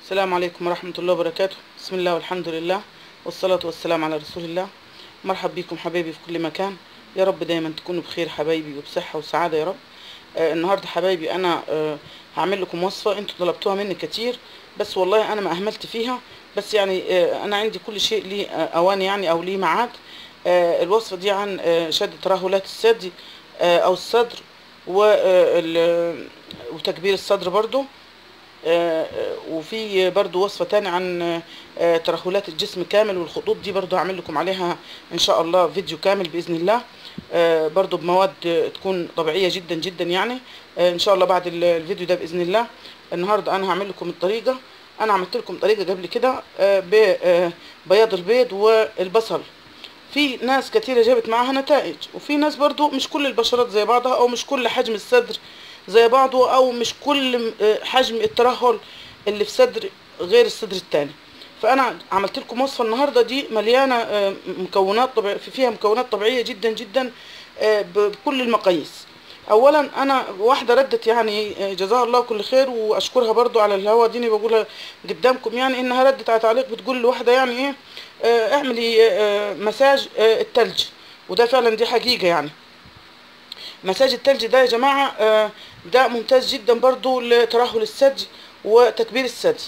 السلام عليكم ورحمة الله وبركاته. بسم الله والحمد لله والصلاة والسلام على رسول الله. مرحب بكم حبايبي في كل مكان، يا رب دايما تكونوا بخير حبايبي وبصحة وسعادة يا رب. النهاردة حبايبي أنا هعمل لكم وصفة انتوا طلبتوها مني كتير، بس والله أنا ما أهملت فيها. بس يعني أنا عندي كل شيء ليه أوان يعني أو ليه ميعاد. الوصفة دي عن شد ترهلات الثدي أو الصدر وتكبير الصدر برضو. وفي برضو وصفة تانية عن ترهلات الجسم كامل والخطوط دي، برضو هعمل لكم عليها ان شاء الله فيديو كامل بإذن الله، برضو بمواد تكون طبيعية جدا جدا يعني. ان شاء الله بعد الفيديو ده بإذن الله. النهاردة انا هعمل لكم الطريقة، انا عملت لكم طريقة قبل كده ببياض البيض والبصل. في ناس كتيرة جابت معاها نتائج، وفي ناس برضو مش كل البشرات زي بعضها، او مش كل حجم الصدر زي بعضه، او مش كل حجم الترهل اللي في صدر غير الصدر التاني. فانا عملت لكم وصفة النهاردة دي مليانة مكونات فيها مكونات طبيعية جدا جدا بكل المقاييس. اولا انا واحدة ردت يعني جزاها الله كل خير، واشكرها برضو على الهوا ديني بقولها قدامكم، يعني انها ردت على تعليق بتقول لواحدة يعني ايه اعملي مساج التلج. وده فعلا دي حقيقة يعني. مساج التلج ده يا جماعة ده ممتاز جدا برضو لترهل الثدي وتكبير الثدي.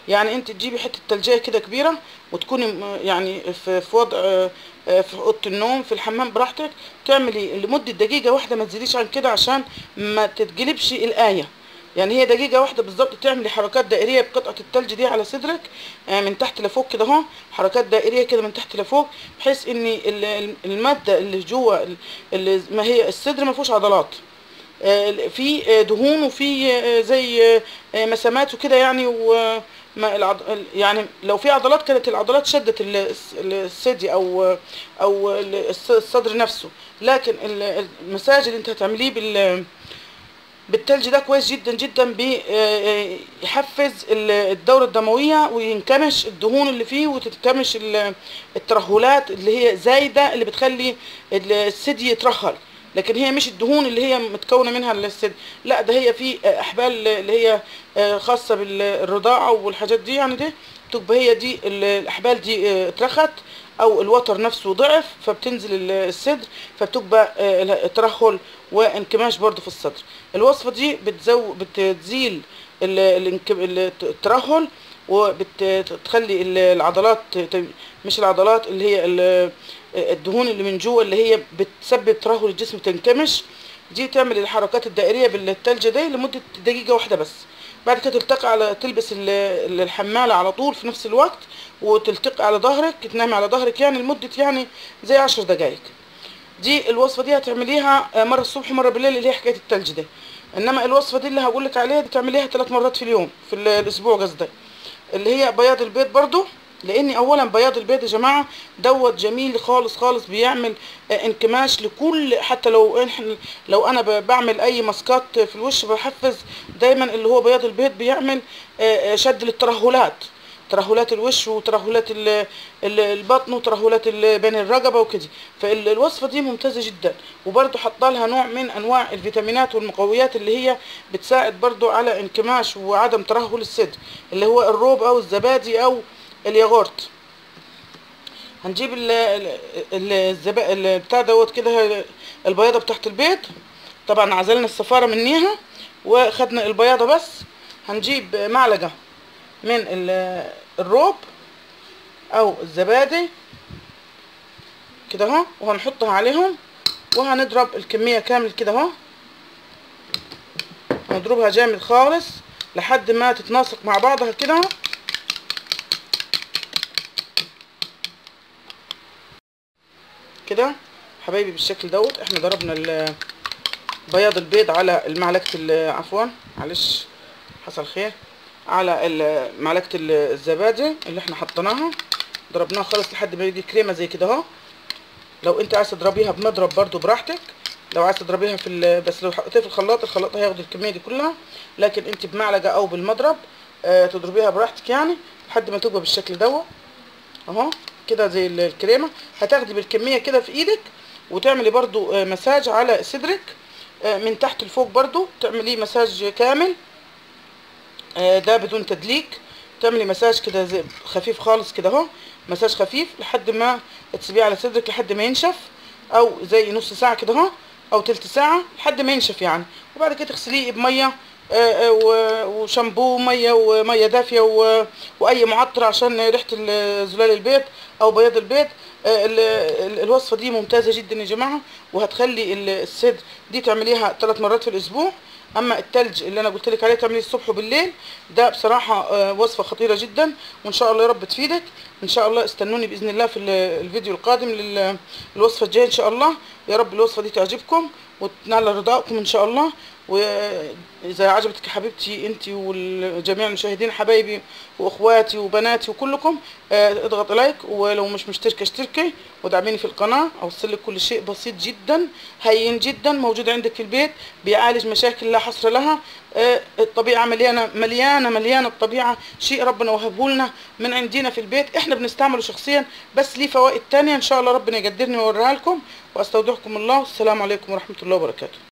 يعني انت تجيبي حتة تلجية كده كبيرة، وتكوني يعني في وضع في اوضه النوم في الحمام براحتك، تعملي لمدة دقيقة واحدة، ما تزيديش عن كده عشان ما تتقلبش الآية. يعني هي دقيقة واحدة بالظبط، تعملي حركات دائرية بقطعة التلج دي على صدرك من تحت لفوق كده اهو، حركات دائرية كده من تحت لفوق، بحيث ان المادة اللي جوه اللي ما هي الصدر ما فيهوش عضلات، في دهون، وفي زي مسامات وكده يعني. يعني لو في عضلات كانت العضلات شدت الثدي او الصدر نفسه. لكن المساج اللي انت هتعمليه بالتلج ده كويس جدا جدا، بيحفز الدورة الدموية، وينكمش الدهون اللي فيه، وتنكمش الترهلات اللي هي زايدة اللي بتخلي الثدي يترهل. لكن هي مش الدهون اللي هي متكونة منها الثدي، لا ده هي في أحبال اللي هي خاصة بالرضاعة والحاجات دي يعني. دي تبقى هي دي الأحبال دي اترخت، او الوتر نفسه ضعف، فبتنزل الصدر، فبتبقى ترهل وانكماش برضو في الصدر. الوصفة دي بتزيل الترهل، وبتخلي العضلات، مش العضلات اللي هي الدهون اللي من جوه اللي هي بتسبب ترهل الجسم تنكمش. دي تعمل الحركات الدائرية بالتلج دي لمدة دقيقة واحدة بس. بعد كده تلتقي على تلبس الحمالة على طول في نفس الوقت، وتلتقي على ظهرك، تنامي على ظهرك يعني لمدة يعني زي 10 دقايق. دي الوصفة دي هتعمليها مرة الصبح مرة بالليل، اللي هي حكاية التلج ده. انما الوصفة دي اللي هقولك عليها دي تعمليها 3 مرات في اليوم، في الاسبوع قصدي، اللي هي بياض البيض برضو. لان اولا بياض البيض يا جماعه دوت جميل خالص خالص، بيعمل انكماش لكل، حتى لو انا بعمل اي ماسكات في الوش بحفز دايما اللي هو بياض البيض، بيعمل شد للترهلات، ترهلات الوش وترهلات البطن وترهلات بين الرقبه وكده. فالوصفه دي ممتازه جدا، وبرضو حاطه لها نوع من انواع الفيتامينات والمقويات اللي هي بتساعد برضو على انكماش وعدم ترهل الصدر، اللي هو الروب او الزبادي او الياغورت. هنجيب بتاع دوت كده، البياضه بتاعت البيض. طبعا عزلنا الصفاره منيها وخدنا البياضه بس. هنجيب معلقه من الروب او الزبادي كده اهو، وهنحطها عليهم، وهنضرب الكميه كامل كده اهو، هنضربها جامد خالص لحد ما تتناسق مع بعضها كده كده حبايبي. بالشكل دوت احنا ضربنا بياض البيض على المعلقه، عفوا معلش حصل خير، على معلقه الزبادي اللي احنا حطيناها، ضربناها خالص لحد ما يجي كريمه زي كده اهو. لو انت عايز تضربيها بمضرب برضو براحتك، لو عايز تضربيها بس لو حطيتيها في الخلاط هياخد الكميه دي كلها. لكن انت بمعلقه او بالمضرب تضربيها براحتك يعني لحد ما تبقى بالشكل دوت اهو كده زي الكريمه. هتاخدي بالكميه كده في ايدك، وتعملي برضو مساج على صدرك من تحت لفوق، برضو تعمليه مساج كامل ده بدون تدليك. تعملي مساج كده زي خفيف خالص كده اهو، مساج خفيف لحد ما تسيبيه على صدرك لحد ما ينشف، او زي نص ساعه كده اهو او تلت ساعه لحد ما ينشف يعني. وبعد كده تغسليه بميه وشامبو ميه وميه دافيه واي معطر عشان ريحه زلال البيت او بياض البيت. الوصفه دي ممتازه جدا يا جماعه، وهتخلي الصدر دي تعمليها 3 مرات في الاسبوع. اما التلج اللي انا قلت لك عليه تعمليه الصبح وبالليل، ده بصراحه وصفه خطيره جدا، وان شاء الله يا رب تفيدك. ان شاء الله استنوني باذن الله في الفيديو القادم للوصفه الجايه ان شاء الله. يا رب الوصفه دي تعجبكم وتنال رضاكم ان شاء الله. واذا عجبتك يا حبيبتي انت وجميع المشاهدين حبايبي واخواتي وبناتي وكلكم، اضغط لايك، ولو مش مشتركه اشتركي ودعميني في القناه. اوصل لك كل شيء بسيط جدا هين جدا موجود عندك في البيت، بيعالج مشاكل لا حصر لها. الطبيعه مليانه مليانه مليانه، الطبيعه شيء ربنا وهبه لنا من عندنا في البيت، احنا بنستعمله شخصيا بس ليه فوائد تانية ان شاء الله ربنا يقدرني واوريها لكم. واستودعكم الله، والسلام عليكم ورحمه الله وبركاته.